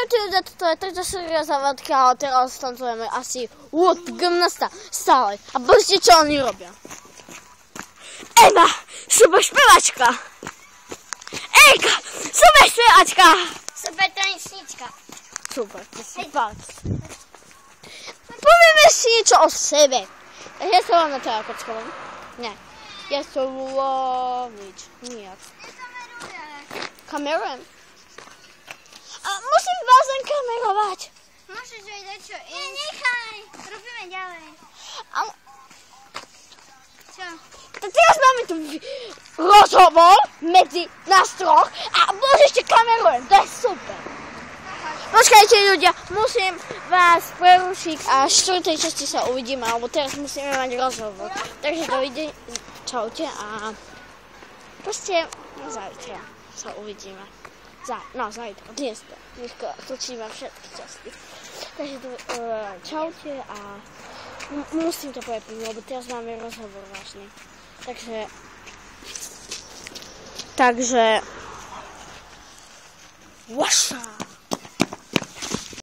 Čaute ľudia, toto je tretia séria Zavadka a teraz tancujeme asi gymnasta stále. A pozrite, čo oni robia. Eva, super špevačka. Ejka, super špevačka. Super tanečníčka. Super, to si fakt. Povieme si niečo o sebe. Ja som vám na to ako Kocková. Ne, ja som Lovič. Nijak. Kamerujem. A musím vás len kamerovať. Môžeš aj dať čo ísť. Nechaj, robíme ďalej. Ale... Čo? Tak teraz máme tu rozhovor medzi nás troch a môžete kamerujem, to je super. Počkajte ľudia, musím vás prerušiť a v 4. časti sa uvidíme, alebo teraz musíme mať rozhovor. Takže dovidenia, čaute a proste zajtra sa uvidíme. Zajtra, dneska točíme všetky časti. Takže čaute a musím to povedať, lebo teraz máme rozhovor vážne. Takže vaša.